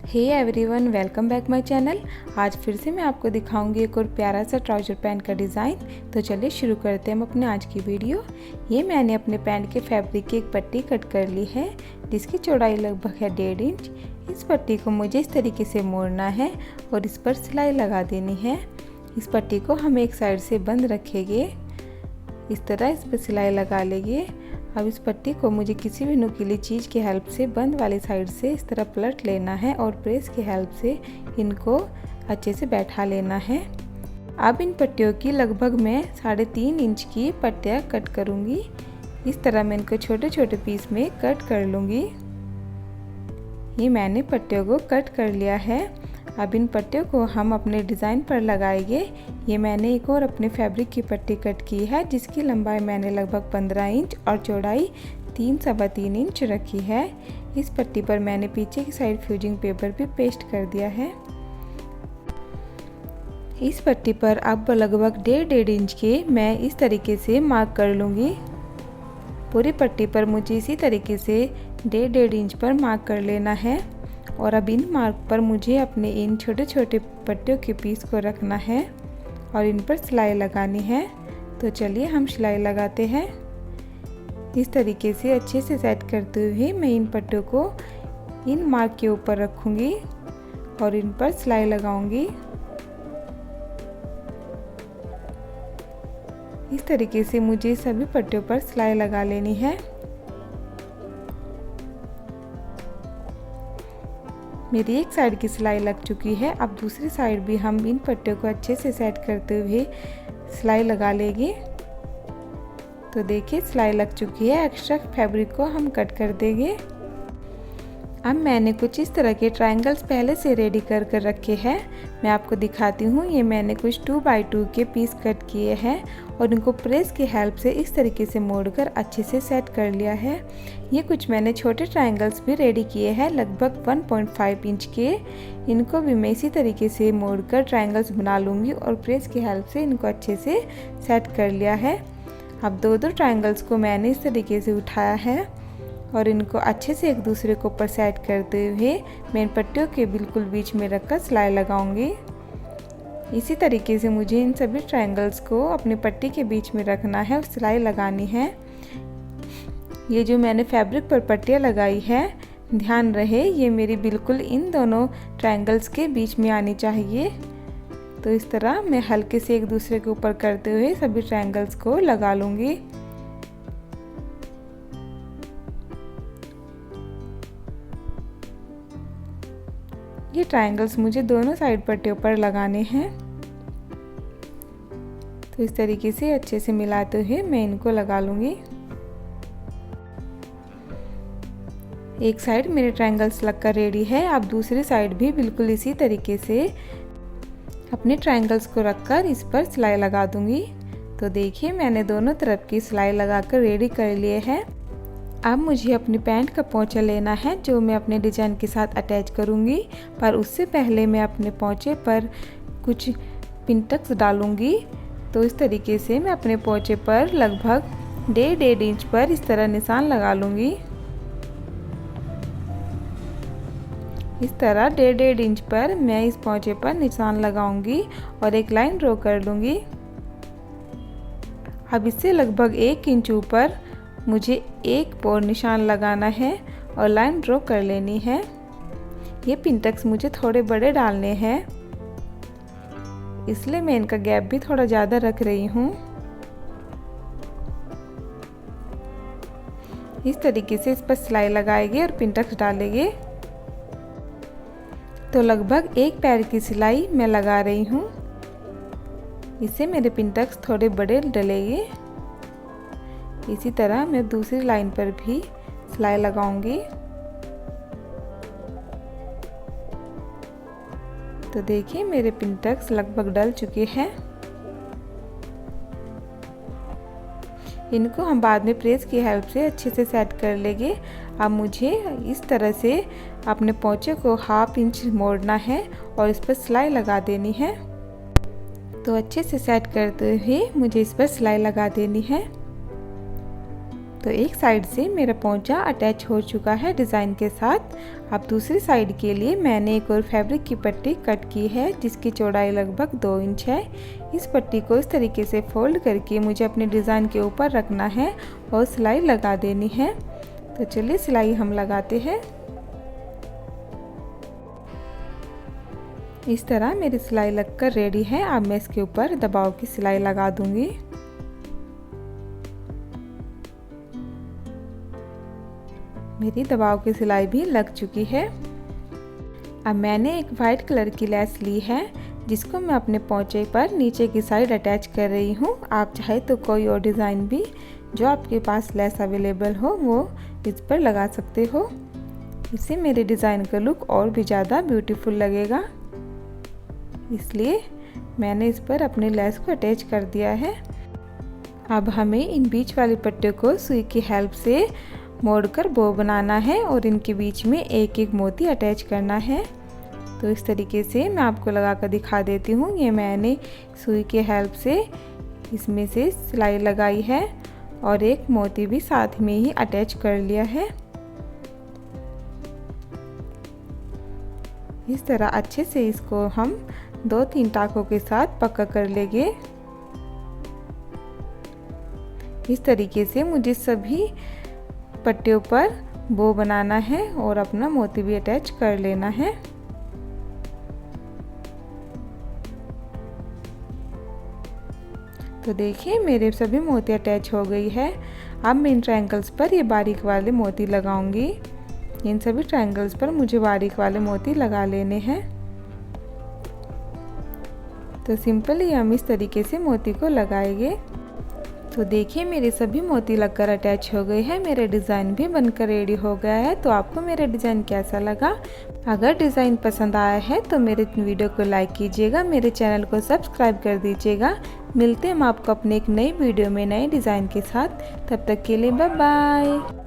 Hey everyone, welcome back my channel. आज फिर से मैं आपको दिखाऊंगी एक और प्यारा सा ट्राउज़र पैंट का डिज़ाइन। तो चलिए शुरू करते हैं हम अपने आज की वीडियो। ये मैंने अपने पैंट के फैब्रिक की एक पट्टी कट कर ली है जिसकी चौड़ाई लगभग है 1.5 इंच। इस पट्टी को मुझे इस तरीके से मोड़ना है और इस पर सिलाई लगा देनी है। इस पट्टी को हम एक साइड से बंद रखेंगे, इस तरह इस पर सिलाई लगा लेंगे। अब इस पट्टी को मुझे किसी भी नुकीली चीज़ की हेल्प से बंद वाली साइड से इस तरह पलट लेना है और प्रेस की हेल्प से इनको अच्छे से बैठा लेना है। अब इन पट्टियों की लगभग मैं 3.5 इंच की पट्टियाँ कट करूँगी। इस तरह मैं इनको छोटे छोटे पीस में कट कर लूँगी। ये मैंने पट्टियों को कट कर लिया है। अब इन पट्टियों को हम अपने डिज़ाइन पर लगाएंगे। ये मैंने एक और अपने फैब्रिक की पट्टी कट की है जिसकी लंबाई मैंने लगभग 15 इंच और चौड़ाई 3-3.25 इंच रखी है। इस पट्टी पर मैंने पीछे की साइड फ्यूजिंग पेपर भी पेस्ट कर दिया है। इस पट्टी पर अब लगभग 1.5 इंच के मैं इस तरीके से मार्क कर लूँगी। पूरी पट्टी पर मुझे इसी तरीके से 1.5 इंच पर मार्क कर लेना है और अब इन मार्क पर मुझे अपने इन छोटे छोटे पट्टियों के पीस को रखना है और इन पर सिलाई लगानी है। तो चलिए हम सिलाई लगाते हैं। इस तरीके से अच्छे से सेट करते हुए मैं इन पट्टियों को इन मार्क के ऊपर रखूँगी और इन पर सिलाई लगाऊंगी। इस तरीके से मुझे सभी पट्टियों पर सिलाई लगा लेनी है। मेरी एक साइड की सिलाई लग चुकी है। अब दूसरी साइड भी हम इन पट्टियों को अच्छे से सेट करते हुए सिलाई लगा लेंगे। तो देखिए सिलाई लग चुकी है। एक्स्ट्रा फैब्रिक को हम कट कर देंगे। अब मैंने कुछ इस तरह के ट्रायंगल्स पहले से रेडी कर रखे हैं। मैं आपको दिखाती हूँ। ये मैंने कुछ 2x2 के पीस कट किए हैं और इनको प्रेस की हेल्प से इस तरीके से मोड़कर अच्छे से सेट कर लिया है। ये कुछ मैंने छोटे ट्रायंगल्स भी रेडी किए हैं लगभग 1.5 इंच के। इनको भी मैं इसी तरीके से मोड़कर ट्रायंगल्स बना लूँगी और प्रेस की हेल्प से इनको अच्छे से सेट कर लिया है। अब दो ट्रायंगल्स को मैंने इस तरीके से उठाया है और इनको अच्छे से एक दूसरे के ऊपर सेट करते हुए मैं इन पट्टियों के बिल्कुल बीच में रखकर सिलाई लगाऊंगी। इसी तरीके से मुझे इन सभी ट्रायंगल्स को अपनी पट्टी के बीच में रखना है और सिलाई लगानी है। ये जो मैंने फैब्रिक पर पट्टियाँ लगाई है, ध्यान रहे ये मेरी बिल्कुल इन दोनों ट्रायंगल्स के बीच में आनी चाहिए। तो इस तरह मैं हल्के से एक दूसरे के ऊपर करते हुए सभी ट्रायंगल्स को लगा लूँगी। ये ट्रायंगल्स मुझे दोनों साइड पट्टियों पर लगाने हैं। तो इस तरीके से अच्छे से मिलाते हुए मैं इनको लगा लूँगी। एक साइड मेरे ट्रायंगल्स लगकर रेडी है। अब दूसरी साइड भी बिल्कुल इसी तरीके से अपने ट्रायंगल्स को रखकर इस पर सिलाई लगा दूँगी। तो देखिए मैंने दोनों तरफ की सिलाई लगाकर रेडी कर लिए हैं। अब मुझे अपनी पैंट का पोंचा लेना है जो मैं अपने डिज़ाइन के साथ अटैच करूँगी। पर उससे पहले मैं अपने पोंचे पर कुछ पिनटक्स डालूँगी। तो इस तरीके से मैं अपने पोंचे पर लगभग 1.5 इंच पर इस तरह निशान लगा लूँगी। इस तरह 1.5 इंच पर मैं इस पोंचे पर निशान लगाऊंगी और एक लाइन ड्रॉ कर लूँगी। अब इससे लगभग 1 इंच ऊपर मुझे एक और निशान लगाना है और लाइन ड्रॉ कर लेनी है। ये पिनटक्स मुझे थोड़े बड़े डालने हैं, इसलिए मैं इनका गैप भी थोड़ा ज़्यादा रख रही हूँ। इस तरीके से इस पर सिलाई लगाएंगे और पिनटक्स डालेंगे। तो लगभग एक पैर की सिलाई मैं लगा रही हूँ। इससे मेरे पिनटक्स थोड़े बड़े डलेंगे। इसी तरह मैं दूसरी लाइन पर भी सिलाई लगाऊंगी। तो देखिए मेरे पिनटक्स लगभग डल चुके हैं। इनको हम बाद में प्रेस की हेल्प से अच्छे से सेट कर लेंगे। अब मुझे इस तरह से अपने पोंचे को 1/2 इंच मोड़ना है और इस पर सिलाई लगा देनी है। तो अच्छे से सेट करते हुए मुझे इस पर सिलाई लगा देनी है। तो एक साइड से मेरा पोंचा अटैच हो चुका है डिज़ाइन के साथ। अब दूसरी साइड के लिए मैंने एक और फैब्रिक की पट्टी कट की है जिसकी चौड़ाई लगभग 2 इंच है। इस पट्टी को इस तरीके से फोल्ड करके मुझे अपने डिज़ाइन के ऊपर रखना है और सिलाई लगा देनी है। तो चलिए सिलाई हम लगाते हैं। इस तरह मेरी सिलाई लगकर रेडी है। अब मैं इसके ऊपर दबाव की सिलाई लगा दूंगी। मेरी दबाव की सिलाई भी लग चुकी है। अब मैंने एक वाइट कलर की लेस ली है जिसको मैं अपने पोंचे पर नीचे की साइड अटैच कर रही हूँ। आप चाहे तो कोई और डिज़ाइन भी जो आपके पास लेस अवेलेबल हो वो इस पर लगा सकते हो। इससे मेरे डिज़ाइन का लुक और भी ज़्यादा ब्यूटीफुल लगेगा, इसलिए मैंने इस पर अपनी लेस को अटैच कर दिया है। अब हमें इन बीच वाली पट्टियों को सुई की हेल्प से मोड़कर बो बनाना है और इनके बीच में एक एक मोती अटैच करना है। तो इस तरीके से मैं आपको लगा कर दिखा देती हूँ। ये मैंने सुई के हेल्प से इसमें से सिलाई लगाई है और एक मोती भी साथ में ही अटैच कर लिया है। इस तरह अच्छे से इसको हम 2-3 टाकों के साथ पक्का कर लेंगे। इस तरीके से मुझे सभी पट्टियों पर बो बनाना है और अपना मोती भी अटैच कर लेना है। तो देखिए मेरे सभी मोती अटैच हो गई है। अब मैं इन ट्रायंगल्स पर ये बारीक वाले मोती लगाऊंगी। इन सभी ट्रायंगल्स पर मुझे बारीक वाले मोती लगा लेने हैं। तो सिंपली हम इस तरीके से मोती को लगाएंगे। तो देखिए मेरे सभी मोती लगकर अटैच हो गए हैं। मेरा डिज़ाइन भी बनकर रेडी हो गया है। तो आपको मेरा डिज़ाइन कैसा लगा? अगर डिज़ाइन पसंद आया है तो मेरे वीडियो को लाइक कीजिएगा, मेरे चैनल को सब्सक्राइब कर दीजिएगा। मिलते हैं हम आपको अपने एक नई वीडियो में नए डिज़ाइन के साथ। तब तक के लिए बाय बाय।